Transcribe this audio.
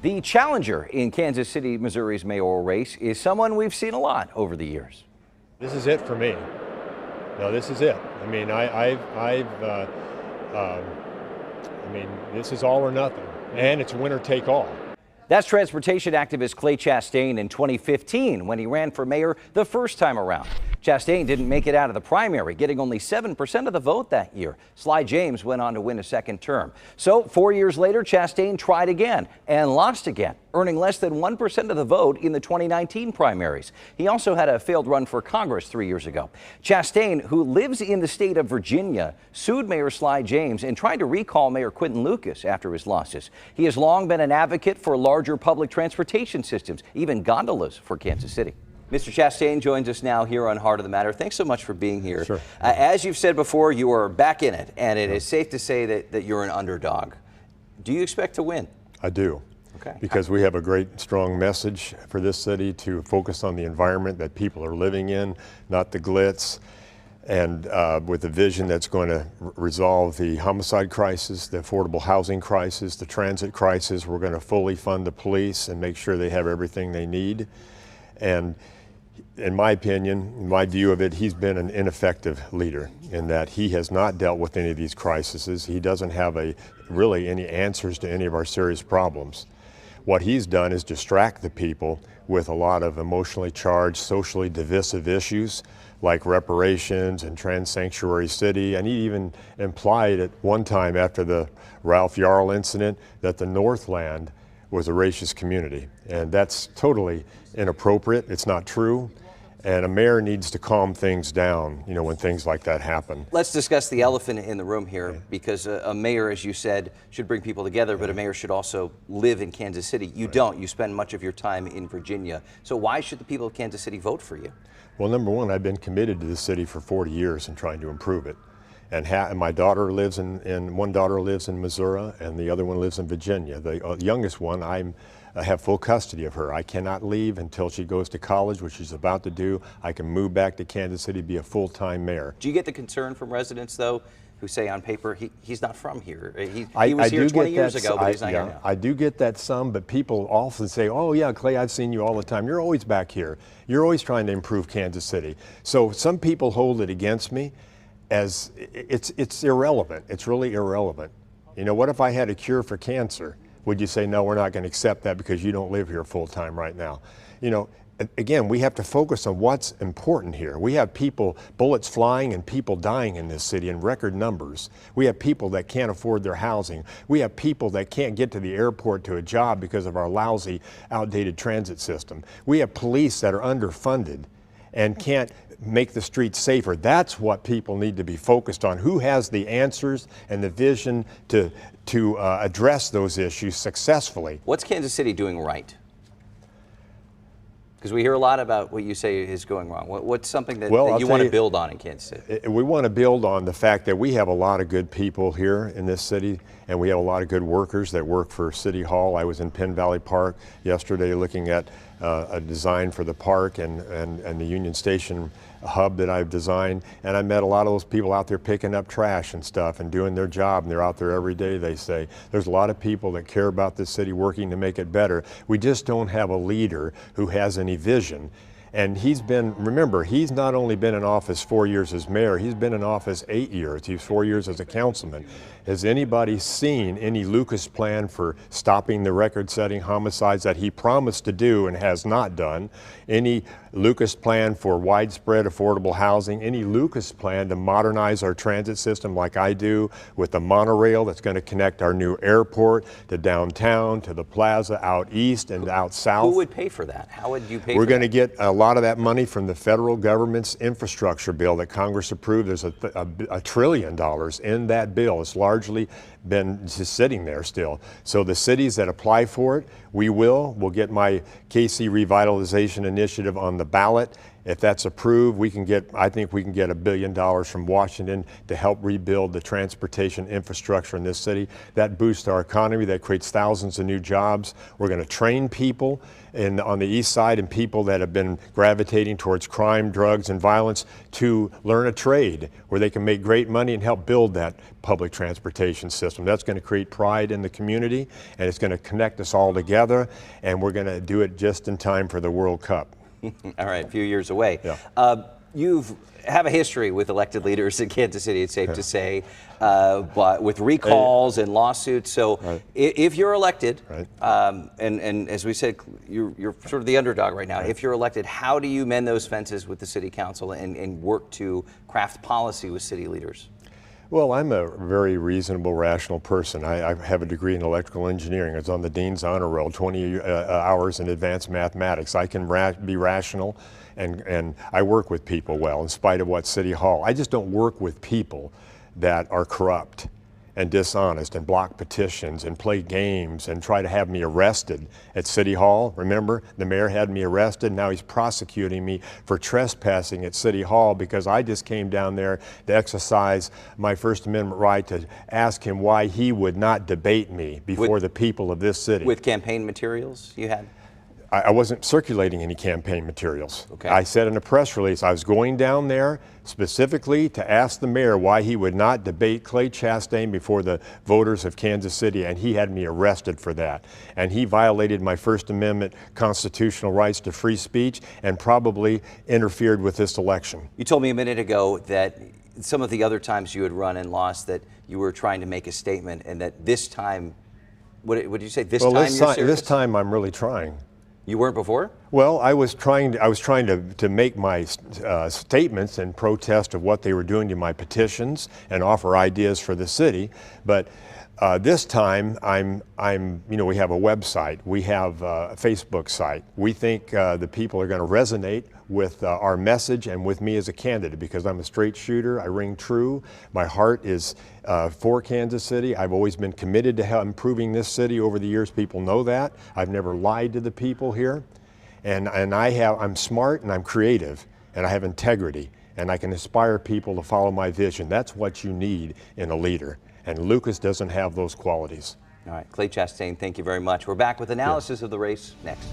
The challenger in Kansas City, Missouri's mayoral race is someone we've seen a lot over the years. This is it for me. No, this is it. I mean, this is all or nothing, and it's winner take all. That's transportation activist Clay Chastain in 2015 when he ran for mayor the first time around. Chastain didn't make it out of the primary, getting only 7% of the vote that year. Sly James went on to win a second term. So 4 years later, Chastain tried again and lost again, earning less than 1% of the vote in the 2019 primaries. He also had a failed run for Congress 3 years ago. Chastain, who lives in the state of Virginia, sued Mayor Sly James and tried to recall Mayor Quinton Lucas after his losses. He has long been an advocate for larger public transportation systems, even gondolas for Kansas City. Mr. Chastain joins us now here on Heart of the Matter. Thanks so much for being here. Sure. As you've said before, you are back in it, and it is safe to say that you're an underdog. Do you expect to win? I do. Okay. Because we have a great, strong message for this city to focus on the environment that people are living in, not the glitz, and with a vision that's going to resolve the homicide crisis, the affordable housing crisis, the transit crisis. We're going to fully fund the police and make sure they have everything they need. And in my opinion, in my view of it, he's been an ineffective leader in that he has not dealt with any of these crises. He doesn't have really any answers to any of our serious problems. What he's done is distract the people with a lot of emotionally charged, socially divisive issues like reparations and trans sanctuary city. And he even implied at one time after the Ralph Yarl incident that the Northland was a racist community. And that's totally inappropriate. It's not true. And a mayor needs to calm things down, you know, when things like that happen. Let's discuss the elephant in the room here, because a mayor, as you said, should bring people together, but a mayor should also live in Kansas City. You don't. You spend much of your time in Virginia. So why should the people of Kansas City vote for you? Well, number one, I've been committed to the city for 40 years and trying to improve it. And my daughter lives one daughter lives in Missouri, and the other one lives in Virginia. The youngest one, I have full custody of her. I cannot leave until she goes to college, which she's about to do. I can move back to Kansas City, be a full-time mayor. Do you get the concern from residents, though, who say on paper he's not from here? He was here 20 years ago, but he's not here now. I do get that some, but people often say, oh yeah, Clay, I've seen you all the time. You're always back here. You're always trying to improve Kansas City. So some people hold it against me as it's irrelevant. It's really irrelevant. You know, what if I had a cure for cancer? Would you say, no, we're not going to accept that because you don't live here full time right now? You know, again, we have to focus on what's important here. We have bullets flying and people dying in this city in record numbers. We have people that can't afford their housing. We have people that can't get to the airport to a job because of our lousy, outdated transit system. We have police that are underfunded and can't make the streets safer. That's what people need to be focused on. Who has the answers and the vision to address those issues successfully? What's Kansas City doing right? Because we hear a lot about what you say is going wrong. What's something that you want to build on in Kansas City? We want to build on the fact that we have a lot of good people here in this city, and we have a lot of good workers that work for City Hall. I was in Penn Valley Park yesterday looking at a design for the park and the Union Station hub that I've designed, and I met a lot of those people out there picking up trash and stuff and doing their job, and they're out there every day, they say. There's a lot of people that care about this city working to make it better. We just don't have a leader who has any vision. And remember, he's not only been in office 4 years as mayor, he's been in office 8 years. He's 4 years as a councilman. Has anybody seen any Lucas plan for stopping the record-setting homicides that he promised to do and has not done? Any Lucas plan for widespread affordable housing? Any Lucas plan to modernize our transit system like I do with the monorail that's going to connect our new airport to downtown, to the plaza, out east and out south? Who would pay for that? How would you pay for that? We're going to get a lot of that money from the federal government's infrastructure bill that Congress approved. There's $1 trillion in that bill. It's largely been just sitting there still. So the cities that apply for it, we'll get my KC Revitalization Initiative on the ballot, If that's approved, I think we can get $1 billion from Washington to help rebuild the transportation infrastructure in this city. That boosts our economy, that creates thousands of new jobs. We're going to train people on the east side and people that have been gravitating towards crime, drugs, and violence to learn a trade where they can make great money and help build that public transportation system. That's going to create pride in the community, and it's going to connect us all together, and we're going to do it just in time for the World Cup. All right, a few years away. Yeah. You have a history with elected leaders in Kansas City, it's safe to say, but with recalls and lawsuits. So if you're elected, and as we said, you're sort of the underdog right now. If you're elected, how do you mend those fences with the city council and work to craft policy with city leaders? Well, I'm a very reasonable, rational person. I have a degree in electrical engineering. I was on the Dean's Honor Roll, 20 hours in advanced mathematics. I can be rational, and I work with people well, in spite of what City Hall. I just don't work with people that are corrupt and dishonest and block petitions and play games and try to have me arrested at City Hall. Remember, the mayor had me arrested. Now he's prosecuting me for trespassing at City Hall because I just came down there to exercise my First Amendment right to ask him why he would not debate me before the people of this city. With campaign materials you had? I wasn't circulating any campaign materials. Okay. I said in a press release I was going down there specifically to ask the mayor why he would not debate Clay Chastain before the voters of Kansas City, and he had me arrested for that. And he violated my First Amendment constitutional rights to free speech and probably interfered with this election. You told me a minute ago that some of the other times you had run and lost that you were trying to make a statement, and that this time, what did you say? This time you're serious? This time I'm really trying. You weren't before? Well, I was trying to make my statements in protest of what they were doing to my petitions and offer ideas for the city. But this time, we have a website, we have a Facebook site. We think the people are going to resonate with our message and with me as a candidate because I'm a straight shooter. I ring true. My heart is for Kansas City. I've always been committed to improving this city over the years. People know that. I've never lied to the people here. And I'm smart and I'm creative and I have integrity and I can inspire people to follow my vision. That's what you need in a leader. And Lucas doesn't have those qualities. All right, Clay Chastain, thank you very much. We're back with analysis of the race next.